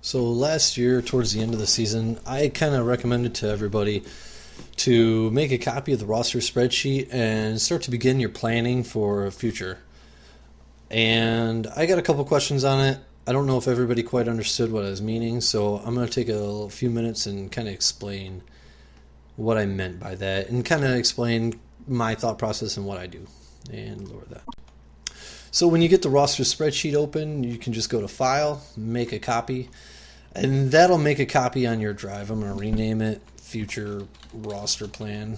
So last year, towards the end of the season, I kind of recommended to everybody to make a copy of the roster spreadsheet and start to begin your planning for future. And I got a couple questions on it. I don't know if everybody quite understood what I was meaning, so I'm going to take a few minutes and kind of explain what I meant by that and kind of explain my thought process and what I do. And lower that. So when you get the roster spreadsheet open, you can just go to File, make a copy, and that'll make a copy on your drive. I'm going to rename it Future Roster Plan.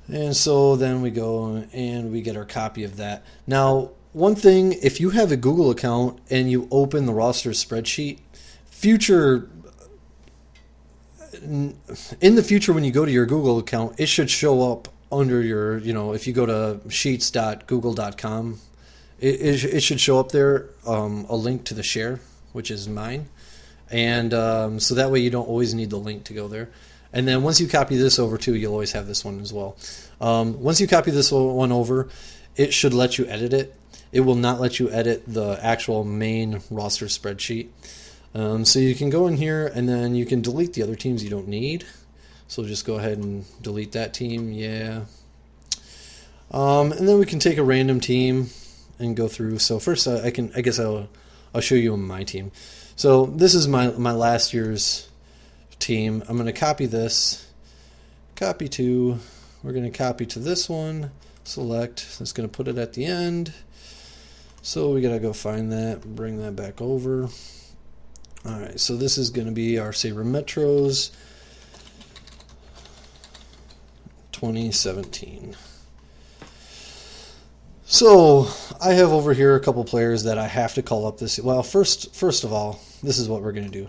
And so then we go and we get our copy of that. Now, one thing, if you have a Google account and you open the roster spreadsheet, in the future when you go to your Google account, it should show up under your, if you go to sheets.google.com, it should show up there a link to the share, which is mine. And so that way you don't always need the link to go there. And then once you copy this over too, you'll always have this one as well. Once you copy this one over, it should let you edit it. It will not let you edit the actual main roster spreadsheet. So you can go in here and then you can delete the other teams you don't need. So just go ahead and delete that team. Yeah. And then we can take a random team and go through. So first I guess I'll show you my team. So this is my last year's team. I'm going to copy this. Copy to. We're going to copy to this one. Select. That's going to put it at the end. So we got to go find that. Bring that back over. All right. So this is going to be our Sabre Metros 2017. So I have over here a couple players that I have to call up this. Well, first of all, this is what we're going to do.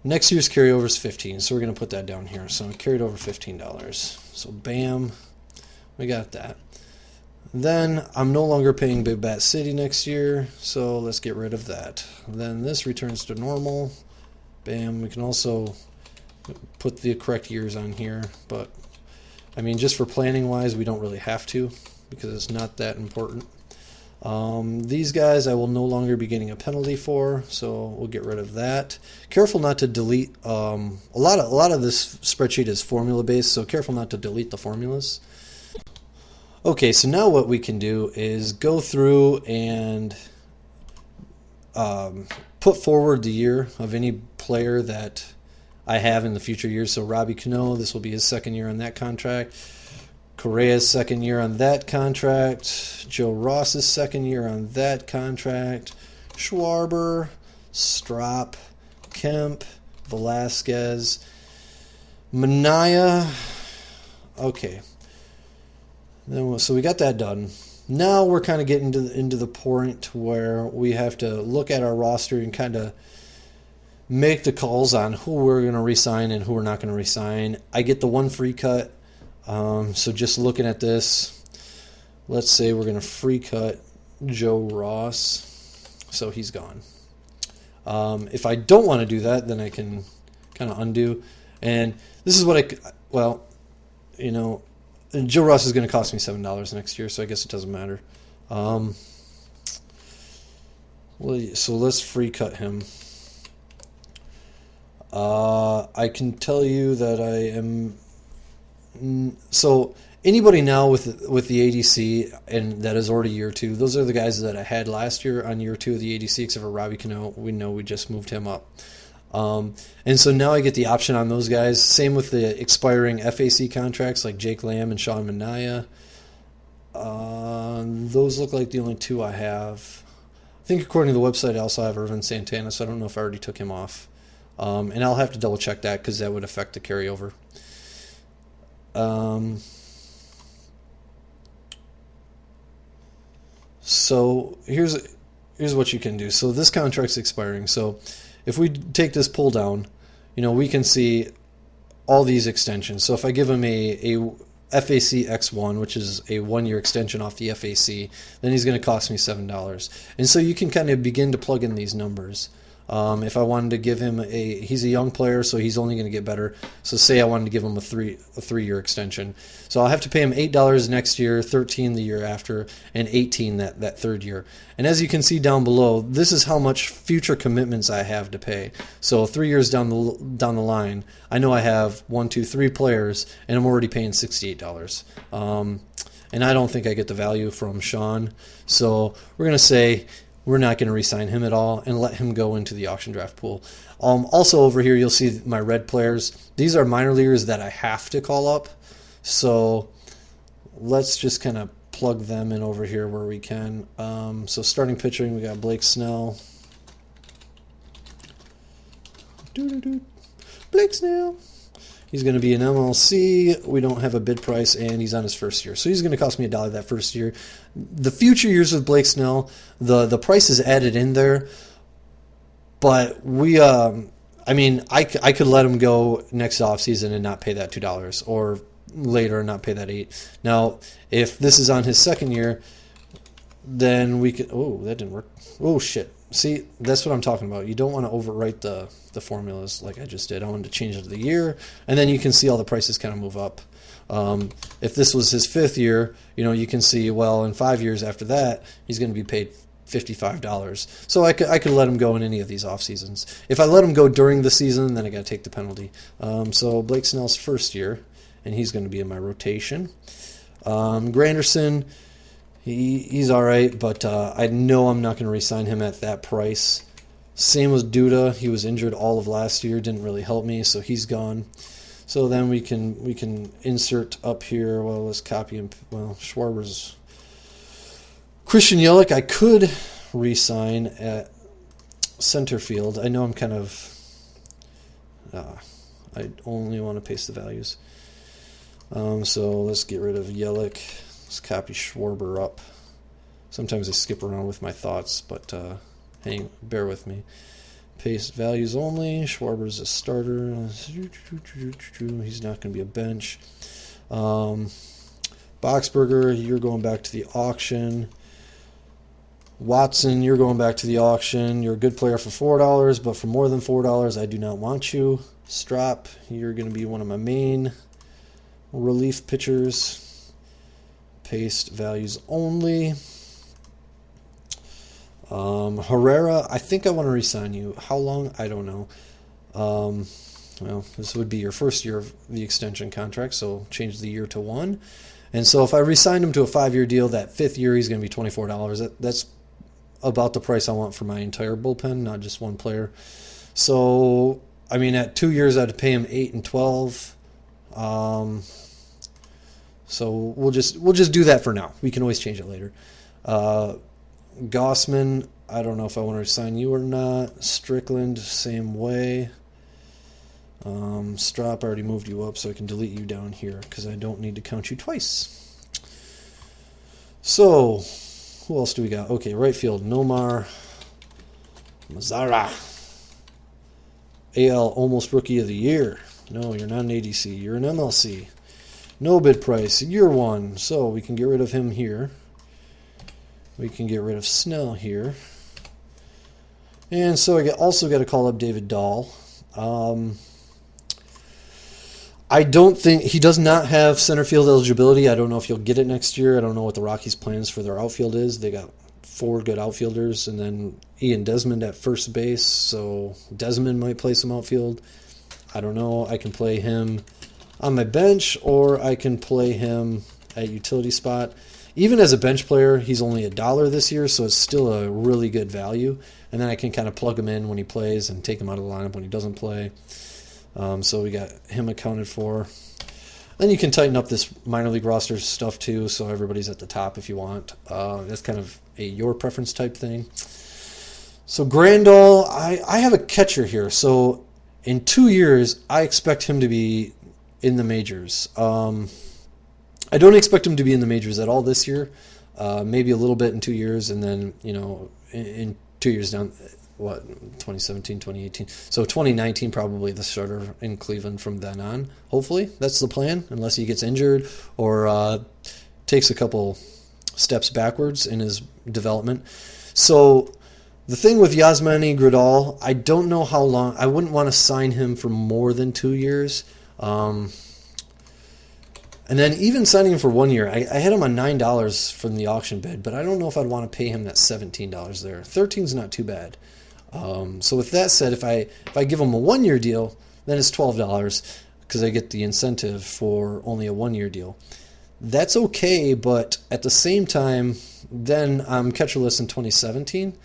Next year's carryover is 15, so we're going to put that down here. So carried over $15. So bam, we got that. Then I'm no longer paying Big Bat City next year, so let's get rid of that. Then this returns to normal. Bam, we can also put the correct years on here, but I mean, just for planning wise, we don't really have to because it's not that important. These guys I will no longer be getting a penalty for, so we'll get rid of that. Careful not to delete. A lot of this spreadsheet is formula based, so careful not to delete the formulas. Okay, so now what we can do is go through and put forward the year of any player that I have in the future years. So Robbie Cano, this will be his second year on that contract. Correa's second year on that contract. Joe Ross's second year on that contract. Schwarber, Strop, Kemp, Velasquez, Manaea. Okay. Then, so we got that done. Now we're kind of getting into the point where we have to look at our roster and kind of make the calls on who we're going to re-sign and who we're not going to re-sign. I get the one free cut. So just looking at this, let's say we're going to free cut Joe Ross. So he's gone. If I don't want to do that, then I can kind of undo. And this is what Joe Ross is going to cost me $7 next year, so I guess it doesn't matter. So let's free cut him. I can tell you that I am. So anybody now with the ADC and that is already year 2, those are the guys that I had last year on year 2 of the ADC, except for Robbie Cano. We know we just moved him up. And so now I get the option on those guys. Same with the expiring FAC contracts like Jake Lamb and Sean Manaea. Those look like the only 2 I have. I think according to the website I also have Irvin Santana, so I don't know if I already took him off. And I'll have to double check that because that would affect the carryover. So here's what you can do. So this contract's expiring. So if we take this pull down, we can see all these extensions. So if I give him a FAC X1, which is a 1-year extension off the FAC, then he's going to cost me $7. And so you can kind of begin to plug in these numbers. If I wanted to give him he's a young player, so he's only going to get better. So say I wanted to give him a 3-year extension. So I'll have to pay him $8 next year, $13 the year after, and $18 that third year. And as you can see down below, this is how much future commitments I have to pay. So 3 years down the line, I know I have 1, 2, 3 players, and I'm already paying $68. And I don't think I get the value from Sean. So we're going to say we're not going to re-sign him at all and let him go into the auction draft pool. Also over here, you'll see my red players. These are minor leaguers that I have to call up. So let's just kind of plug them in over here where we can. So starting pitching, we got Blake Snell. Blake Snell. He's going to be an MLC. We don't have a bid price, and he's on his first year. So he's going to cost me $1 that first year. The future years with Blake Snell, the price is added in there. But I could let him go next offseason and not pay that $2, or later and not pay that $8. Now, if this is on his second year, then we could... Oh, that didn't work. Oh, shit. See, that's what I'm talking about. You don't want to overwrite the formulas like I just did. I wanted to change it to the year, and then you can see all the prices kind of move up. If this was his 5th year, you can see, well, in 5 years after that, he's going to be paid $55. So I could let him go in any of these off seasons. If I let him go during the season, then I got to take the penalty. So Blake Snell's first year, and he's going to be in my rotation. Granderson, he's all right, but I know I'm not going to re-sign him at that price. Same with Duda. He was injured all of last year, didn't really help me, so he's gone. So then we can insert up here. Well, let's copy him. Well, Schwarber's Christian Yelich. I could re-sign at center field. I know I'm kind of. I only want to paste the values. So let's get rid of Yelich. Let's copy Schwarber up. Sometimes I skip around with my thoughts, but bear with me. Paste values only. Schwarber's a starter. He's not going to be a bench. Boxberger, you're going back to the auction. Watson, you're going back to the auction. You're a good player for $4, but for more than $4, I do not want you. Strop, you're going to be one of my main relief pitchers. Paste values only. Herrera, I think I want to re-sign you. How long? I don't know. Well, this would be your first year of the extension contract, so change the year to 1. And so if I re-signed him to a 5-year deal, that 5th year he's going to be $24. That's about the price I want for my entire bullpen, not just one player. So, at 2 years I'd pay him $8 and $12. So we'll just do that for now. We can always change it later. Gossman, I don't know if I want to sign you or not. Strickland, same way. Strop, I already moved you up, so I can delete you down here because I don't need to count you twice. So, who else do we got? Okay, right field, Nomar Mazara. AL almost rookie of the year. No, you're not an ADC. You're an MLC. No bid price, year 1. So we can get rid of him here. We can get rid of Snell here. And so I also got to call up David Dahl. I don't think he does not have center field eligibility. I don't know if he'll get it next year. I don't know what the Rockies' plans for their outfield is. They got 4 good outfielders, and then Ian Desmond at first base. So Desmond might play some outfield. I don't know. I can play him on my bench, or I can play him at utility spot. Even as a bench player, he's only $1 this year, so it's still a really good value. And then I can kind of plug him in when he plays and take him out of the lineup when he doesn't play. So we got him accounted for. Then you can tighten up this minor league roster stuff too, so everybody's at the top if you want. That's kind of a your preference type thing. So Grandal, I have a catcher here. So in 2 years, I expect him to be in the majors. I don't expect him to be in the majors at all this year. Maybe a little bit in 2 years, and then, in 2 years down, 2017, 2018. So 2019 probably the starter in Cleveland from then on. Hopefully, that's the plan, unless he gets injured or takes a couple steps backwards in his development. So The thing with Yasmani Gradal, I don't know how long. I wouldn't want to sign him for more than 2 years. And then even signing him for 1 year, I had him on $9 from the auction bid, but I don't know if I'd want to pay him that $17 there. 13's not too bad. So with that said, if I give him a 1 year deal, then it's $12 because I get the incentive for only a 1 year deal. That's okay, but at the same time, then I'm catcherless in 2017.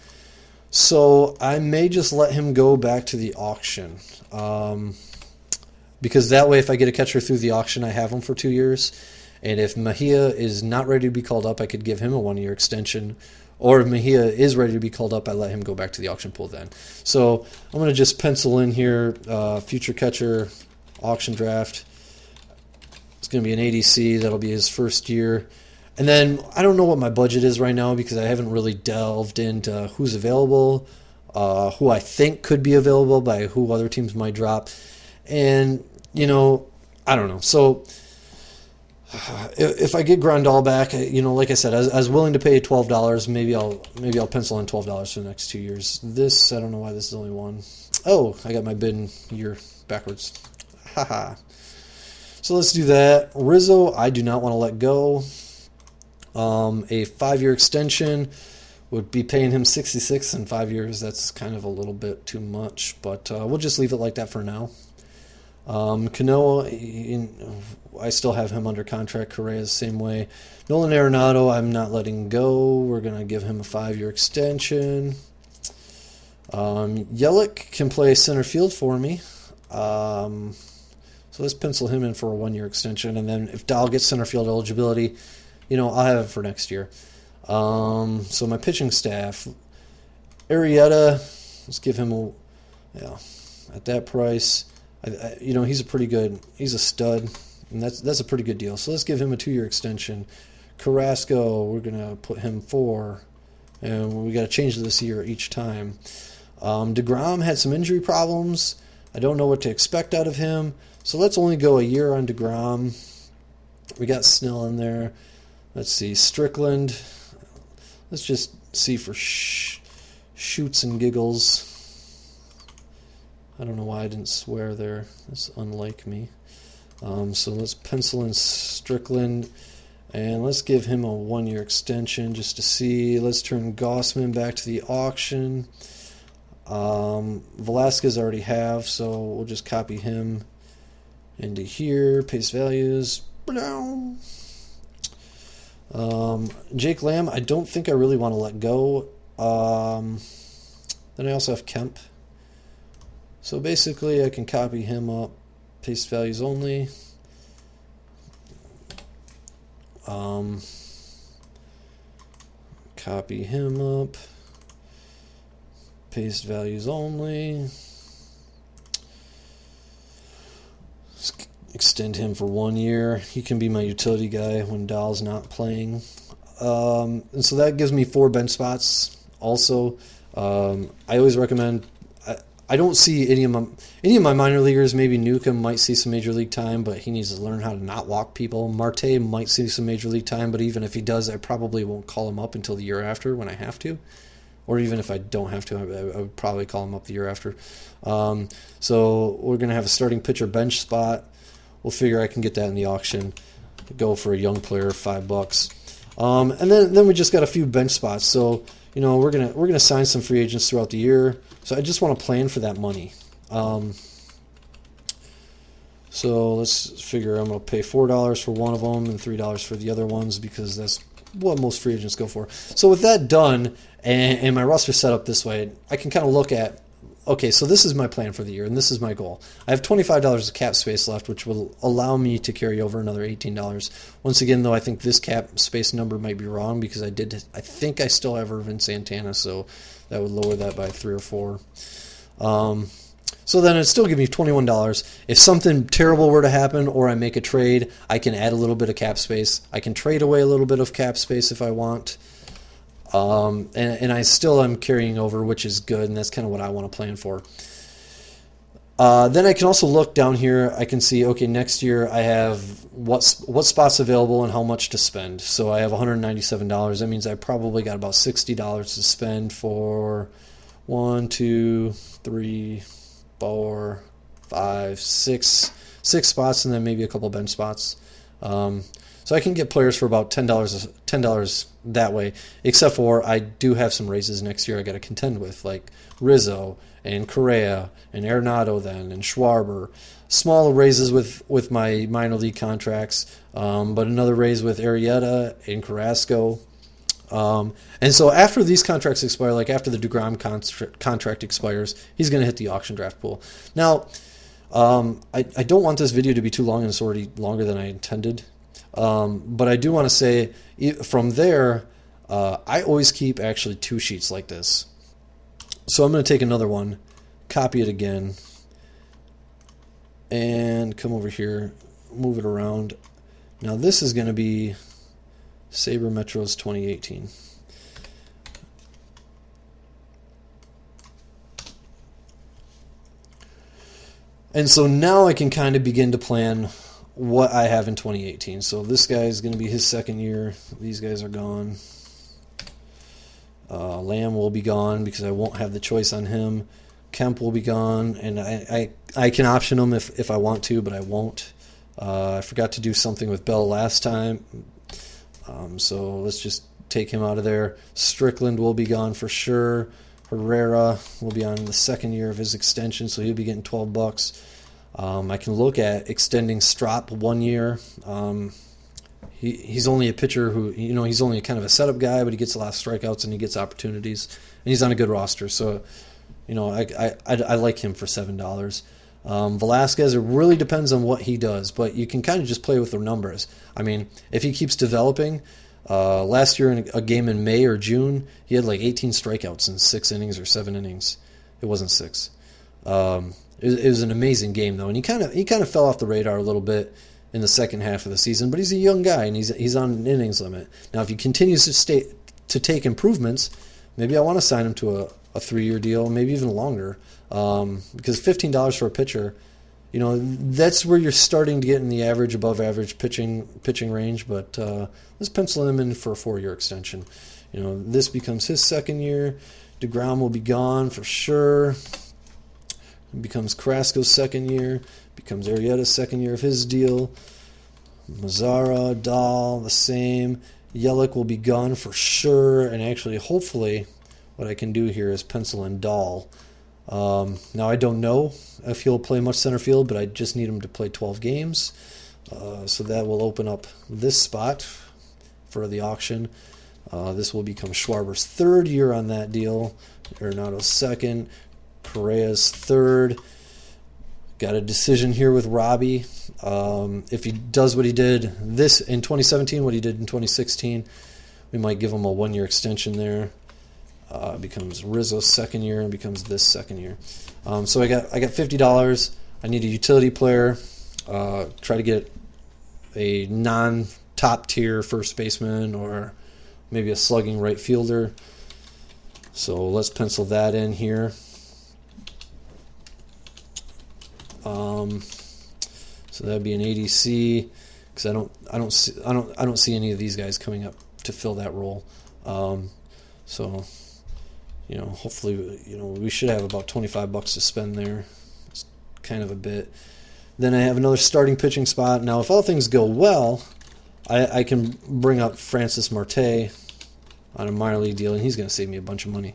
So I may just let him go back to the auction. Because that way, if I get a catcher through the auction, I have him for 2 years. And if Mejia is not ready to be called up, I could give him a 1 year extension. Or if Mejia is ready to be called up, I let him go back to the auction pool then. So I'm going to just pencil in here, future catcher, auction draft. It's going to be an ADC. That'll be his first year. And then I don't know what my budget is right now because I haven't really delved into who's available, who I think could be available by who other teams might drop. And, I don't know. So if I get Grandal back, like I said, I was willing to pay $12. Maybe I'll pencil in $12 for the next 2 years. This, I don't know why this is only one. Oh, I got my bid in year backwards. Haha. So let's do that. Rizzo, I do not want to let go. A 5 year extension would be paying him $66 in 5 years. That's kind of a little bit too much, but we'll just leave it like that for now. Cano, I still have him under contract. Correa the same way. Nolan Arenado, I'm not letting go. We're going to give him a 5 year extension. Yelich can play center field for me. So let's pencil him in for a 1 year extension. And then if Dahl gets center field eligibility, I'll have it for next year. So my pitching staff, Arrieta, let's give him at that price. He's he's a stud, and that's a pretty good deal. So let's give him a 2 year extension. Carrasco, we're gonna put him 4, and we got to change this year each time. DeGrom had some injury problems. I don't know what to expect out of him, so let's only go a year on DeGrom. We got Snell in there. Let's see, Strickland. Let's just see for shoots and giggles. I don't know why I didn't swear there. That's unlike me. So let's pencil in Strickland, and let's give him a 1 year extension just to see. Let's turn Gossman back to the auction. Velasquez I already have, so we'll just copy him into here. Paste values. Jake Lamb, I don't think I really want to let go. Then I also have Kemp. So basically I can copy him up, paste values only. Copy him up, paste values only. Extend him for 1 year. He can be my utility guy when Dahl's not playing. And so that gives me 4 bench spots. Also, I always recommend. I don't see any of my minor leaguers. Maybe Newcomb might see some major league time, but he needs to learn how to not walk people. Marte might see some major league time, but even if he does, I probably won't call him up until the year after when I have to. Or even if I don't have to, I would probably call him up the year after. So we're going to have a starting pitcher bench spot. We'll figure I can get that in the auction. Go for a young player, $5. And then we just got a few bench spots. So we're gonna sign some free agents throughout the year. So I just want to plan for that money. So let's figure I'm going to pay $4 for one of them and $3 for the other ones because that's what most free agents go for. So with that done and my roster set up this way, I can kind of look at, okay, so this is my plan for the year and this is my goal. I have $25 of cap space left, which will allow me to carry over another $18. Once again, though, I think this cap space number might be wrong because I think I still have Irvin Santana, so that would lower that by 3 or 4. So then it'd still give me $21. If something terrible were to happen or I make a trade, I can add a little bit of cap space. I can trade away a little bit of cap space if I want. And I still am carrying over, which is good, and that's kind of what I want to plan for. Then I can also look down here. I can see, okay, next year I have what spots available and how much to spend. So I have $197. That means I probably got about $60 to spend for 1, 2, 3, 4, 5, 6 spots, and then maybe a couple bench spots. So I can get players for about $10 that way, except for I do have some raises next year I got to contend with, like Rizzo and Correa and Arenado then and Schwarber. Small raises with my minor league contracts, but another raise with Arrieta and Carrasco. And so after these contracts expire, like after the DeGrom contract expires, he's going to hit the auction draft pool. Now, I don't want this video to be too long, and it's already longer than I intended. But I do want to say, from there, I always keep actually 2 sheets like this. So I'm going to take another one, copy it again, and come over here, move it around. Now this is going to be Sabermetrics 2018. And so now I can kind of begin to plan what I have in 2018. So this guy is going to be his second year. These guys are gone. Lamb will be gone because I won't have the choice on him. Kemp will be gone, and I can option him if I want to, but I won't. I forgot to do something with Bell last time, so let's just take him out of there. Strickland will be gone for sure. Herrera will be on the second year of his extension, so he'll be getting $12. I can look at extending Strop 1 year. He's only a pitcher who, he's only kind of a setup guy, but he gets a lot of strikeouts and he gets opportunities, and he's on a good roster. So, I like him for $7. Velasquez, it really depends on what he does, but you can kind of just play with the numbers. I mean, if he keeps developing, last year in a game in May or June, he had like 18 strikeouts in 6 innings or 7 innings. It wasn't 6. It was an amazing game though, and he kind of fell off the radar a little bit in the second half of the season. But he's a young guy, and he's on an innings limit. Now, if he continues to take improvements, maybe I want to sign him to a 3-year deal, maybe even longer, because $15 for a pitcher, that's where you're starting to get in the average, above average pitching range. But let's pencil him in for a 4-year extension. This becomes his second year. DeGrom will be gone for sure. It becomes Carrasco's second year. Becomes Arrieta's second year of his deal. Mazzara, Dahl, the same. Yelich will be gone for sure. And actually, hopefully, what I can do here is pencil in Dahl. Now, I don't know if he'll play much center field, but I just need him to play 12 games. So that will open up this spot for the auction. This will become Schwarber's 3rd year on that deal. Arenado's 2nd. Correa's 3rd. Got a decision here with Robbie. If he does what he did this in 2017, what he did in 2016, we might give him a 1-year extension there. Becomes Rizzo's 2nd year and becomes this 2nd year. So I got $50. I need a utility player. Try to get a non-top tier first baseman or maybe a slugging right fielder. So let's pencil that in here. So that'd be an ADC, because I don't see any of these guys coming up to fill that role. So hopefully we should have about $25 to spend there. It's kind of a bit. Then I have another starting pitching spot. Now, if all things go well, I can bring up Francis Marte on a minor league deal, and he's going to save me a bunch of money.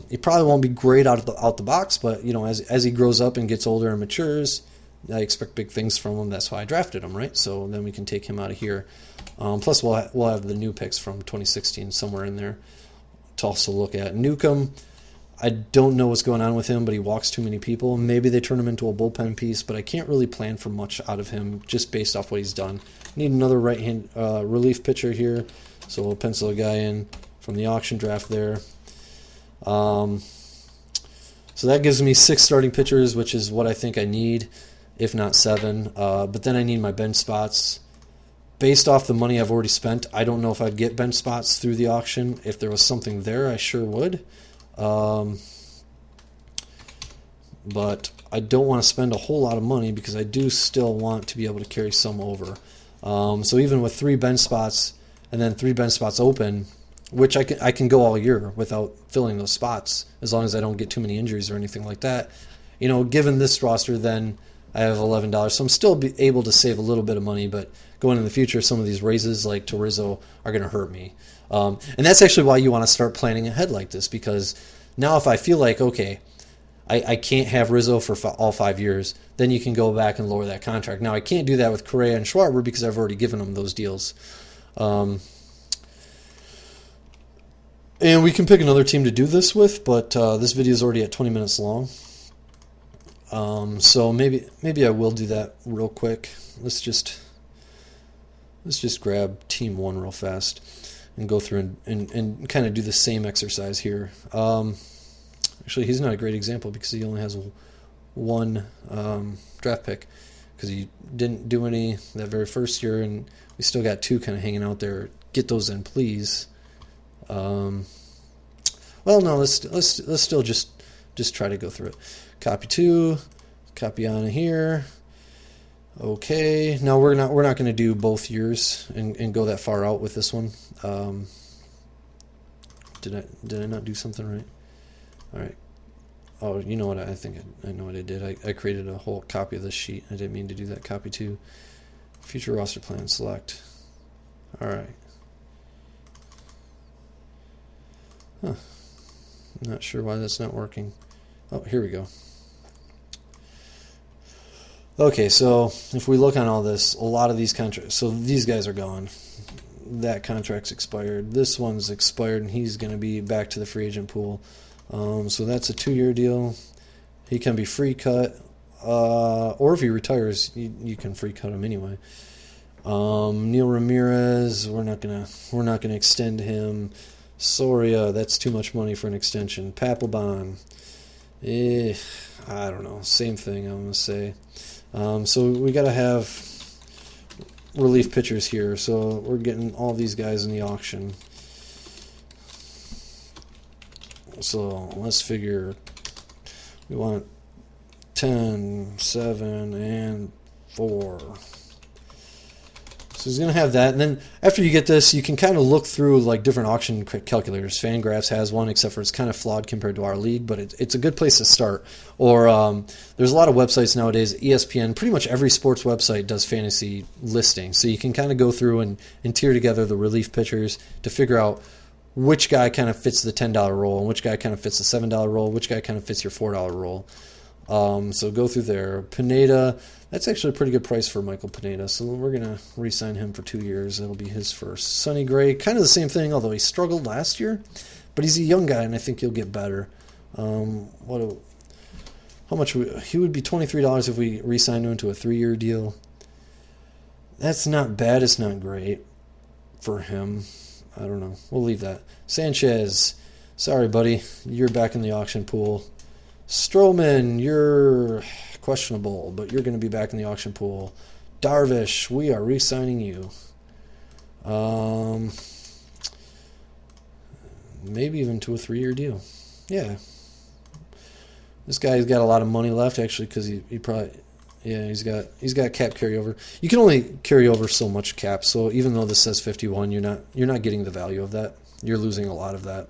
He probably won't be great out the box, but as he grows up and gets older and matures, I expect big things from him. That's why I drafted him, right? So then we can take him out of here. Plus, we'll have the new picks from 2016 somewhere in there to also look at. Newcomb, I don't know what's going on with him, but he walks too many people. Maybe they turn him into a bullpen piece, but I can't really plan for much out of him just based off what he's done. Need another right-hand relief pitcher here, so we'll pencil a guy in from the auction draft there. So that gives me 6 starting pitchers, which is what I think I need, if not 7. But then I need my bench spots. Based off the money I've already spent, I don't know if I'd get bench spots through the auction. If there was something there, I sure would. But I don't want to spend a whole lot of money because I do still want to be able to carry some over. So even with 3 bench spots and then 3 bench spots open, which I can go all year without filling those spots as long as I don't get too many injuries or anything like that. You know, given this roster, then I have $11, so I'm still able to save a little bit of money. But going in the future, some of these raises like to Rizzo are going to hurt me, and that's actually why you want to start planning ahead like this, because now if I feel like, okay, I can't have Rizzo for all 5 years, then you can go back and lower that contract. Now I can't do that with Correa and Schwarber because I've already given them those deals. And we can pick another team to do this with, but this video is already at 20 minutes long. So maybe I will do that real quick. Let's just grab team 1 real fast and go through and kind of do the same exercise here. Actually, he's not a great example because he only has 1 draft pick because he didn't do any that very first year, and we still got 2 kind of hanging out there. Get those in, please. Well, no, let's still just try to go through it. Copy 2, copy on here. Okay, now we're not going to do both years and go that far out with this one. Did I not do something right? All right. Oh, you know what? I think I know what I did. I created a whole copy of this sheet. I didn't mean to do that. Copy 2, future roster plan, select. All right. Huh. I'm not sure why that's not working. Oh, here we go. Okay, so if we look on all this, a lot of these contracts, so these guys are gone. That contract's expired. This one's expired, and he's going to be back to the free agent pool. So that's a 2-year deal. He can be free cut, or if he retires, you can free cut him anyway. Neil Ramirez, we're not gonna extend him. Soria, that's too much money for an extension. Papelbon, I don't know, same thing I'm gonna say. So we gotta have relief pitchers here. So we're getting all these guys in the auction. So let's figure we want 10, 7, and 4. So he's going to have that. And then after you get this, you can kind of look through like different auction calculators. Fangraphs has one, except for it's kind of flawed compared to our league, but it's a good place to start. Or there's a lot of websites nowadays. ESPN, pretty much every sports website does fantasy listings. So you can kind of go through and tier together the relief pitchers to figure out which guy kind of fits the $10 roll, and which guy kind of fits the $7 roll, which guy kind of fits your $4 roll. So go through there. Pineda, that's actually a pretty good price for Michael Pineda, so we're going to re-sign him for 2 years. That'll be his first. Sonny Gray, kind of the same thing, although he struggled last year, but he's a young guy, and I think he'll get better. How much? He would be $23 if we re-signed him to a 3-year deal. That's not bad. It's not great for him. I don't know. We'll leave that. Sanchez, sorry, buddy. You're back in the auction pool. Stroman, you're questionable, but you're going to be back in the auction pool. Darvish, we are re-signing you. Maybe even to a 3-year deal. Yeah. This guy's got a lot of money left, actually, because he probably... Yeah, he's got cap carryover. You can only carry over so much cap, so even though this says 51, you're not getting the value of that. You're losing a lot of that.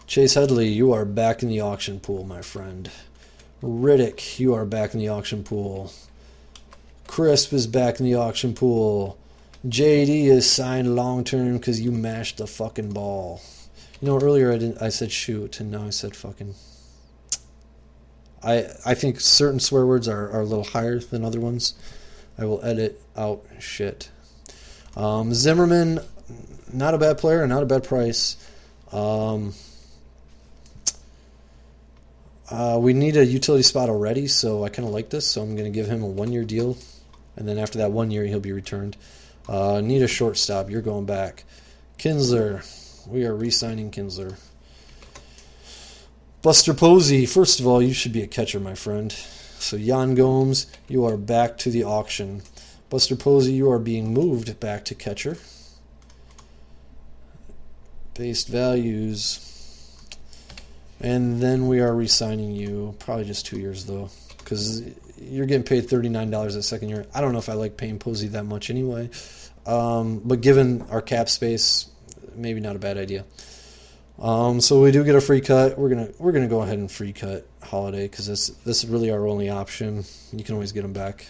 Chase Headley, you are back in the auction pool, my friend. Riddick, you are back in the auction pool. Crisp is back in the auction pool. JD is signed long term because you mashed the fucking ball. You know, earlier I said shoot, and now I said fucking. I think certain swear words are a little higher than other ones. I will edit out shit. Zimmerman, not a bad player, not a bad price. We need a utility spot already, so I kind of like this. So I'm going to give him a 1-year deal, and then after that 1 year, he'll be returned. Need a shortstop. You're going back. Kinsler, we are re-signing Kinsler. Buster Posey, first of all, you should be a catcher, my friend. So Yan Gomes, you are back to the auction. Buster Posey, you are being moved back to catcher. Based values. And then we are re-signing you, probably just 2 years though, because you're getting paid $39 that second year. I don't know if I like paying Posey that much anyway, but given our cap space, maybe not a bad idea. So we do get a free cut. We're gonna go ahead and free cut Holiday because this is really our only option. You can always get him back.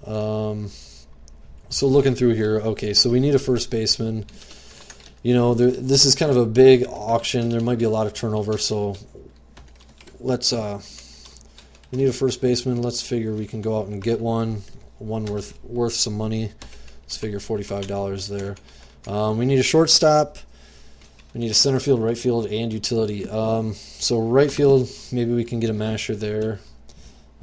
So looking through here, okay, so we need a first baseman. This is kind of a big auction. There might be a lot of turnover, so let's we need a first baseman. Let's figure we can go out and get one worth some money. Let's figure $45 there. We need a shortstop. We need a center field, right field, and utility. So right field, maybe we can get a masher there.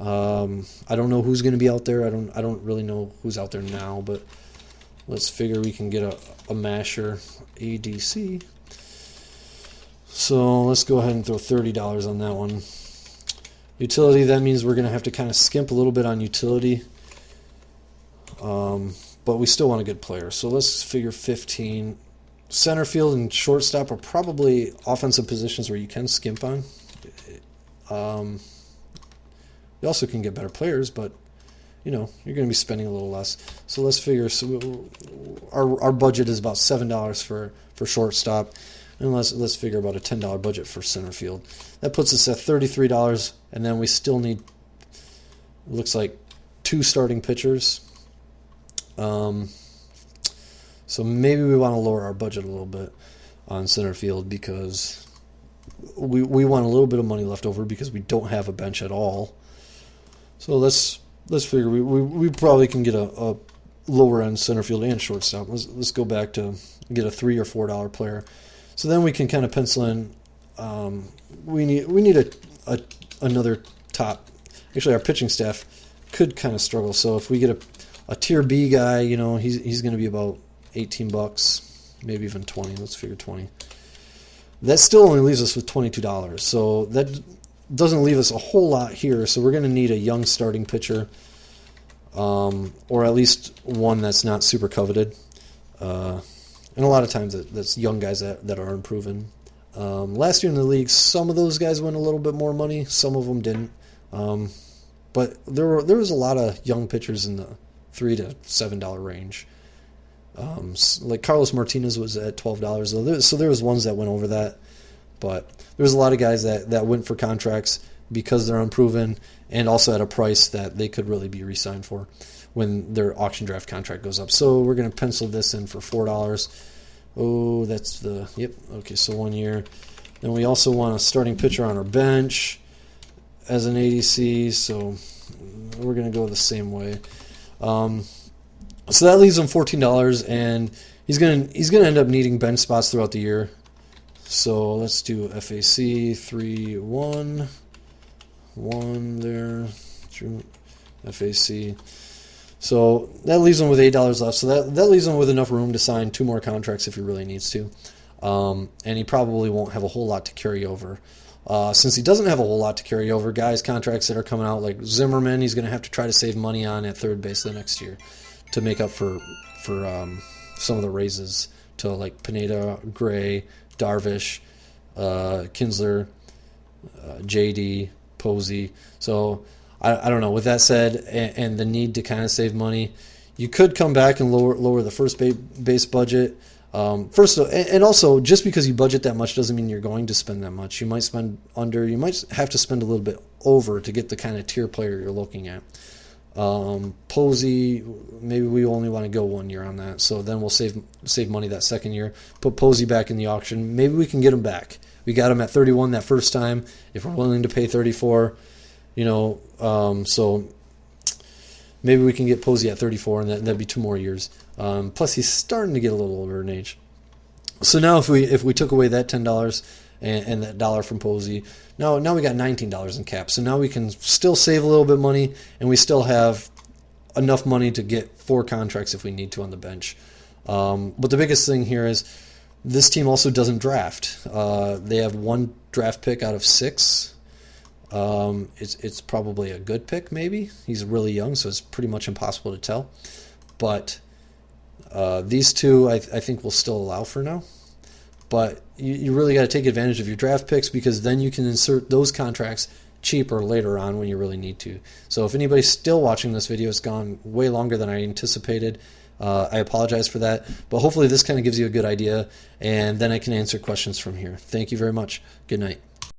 I don't know who's going to be out there. I don't really know who's out there now, but let's figure we can get a masher, ADC. So let's go ahead and throw $30 on that one. Utility, that means we're going to have to kind of skimp a little bit on utility. But we still want a good player. So let's figure 15. Center field and shortstop are probably offensive positions where you can skimp on. You also can get better players, but you're going to be spending a little less. So let's figure. So our budget is about $7 for shortstop, and let's figure about a $10 budget for center field. That puts us at $33, and then we still need, looks like, 2 starting pitchers. So maybe we want to lower our budget a little bit on center field because we want a little bit of money left over because we don't have a bench at all. So let's figure we probably can get a lower end center field and shortstop. Let's go back to get a $3 or $4 player. So then we can kind of pencil in. We need another top. Actually, our pitching staff could kind of struggle. So if we get a tier B guy, he's going to be about $18, maybe even 20. Let's figure 20. That still only leaves us with $22. So that doesn't leave us a whole lot here. So we're going to need a young starting pitcher, or at least one that's not super coveted. And a lot of times that's young guys that are unproven. Last year in the league, some of those guys won a little bit more money. Some of them didn't. But there was a lot of young pitchers in the $3 to $7 range. Like Carlos Martinez was at $12, so there was ones that went over that, but there was a lot of guys that went for contracts because they're unproven and also at a price that they could really be re-signed for when their auction draft contract goes up. So we're going to pencil this in for $4. Oh, that's okay, so 1 year. Then we also want a starting pitcher on our bench as an ADC, so we're going to go the same way. So that leaves him $14, and he's gonna end up needing bench spots throughout the year. So let's do FAC 3-1 there through FAC. So that leaves him with $8 left. So that leaves him with enough room to sign 2 more contracts if he really needs to, and he probably won't have a whole lot to carry over. Since he doesn't have a whole lot to carry over, guys' contracts that are coming out like Zimmerman, he's going to have to try to save money on at third base the next year to make up for some of the raises to like Pineda, Gray, Darvish, Kinsler, JD, Posey. So I don't know. With that said, and the need to kind of save money, you could come back and lower the first base budget. And also, just because you budget that much doesn't mean you're going to spend that much. You might spend under. You might have to spend a little bit over to get the kind of tier player you're looking at. Posey, maybe we only want to go 1 year on that, so then we'll save money that second year. Put Posey back in the auction. Maybe we can get him back. We got him at 31 that first time. If we're willing to pay 34, so maybe we can get Posey at 34, and that'd be 2 more years. Plus, he's starting to get a little older in age. So now, if we took away that $10 and that $1 from Posey, now we got $19 in cap. So now we can still save a little bit of money, and we still have enough money to get 4 contracts if we need to on the bench. But the biggest thing here is this team also doesn't draft. They have 1 draft pick out of 6. It's probably a good pick, maybe. He's really young, so it's pretty much impossible to tell. But these 2, I think, will still allow for now. but you really got to take advantage of your draft picks, because then you can insert those contracts cheaper later on when you really need to. So if anybody's still watching this video, it's gone way longer than I anticipated. I apologize for that, but hopefully this kind of gives you a good idea, and then I can answer questions from here. Thank you very much. Good night.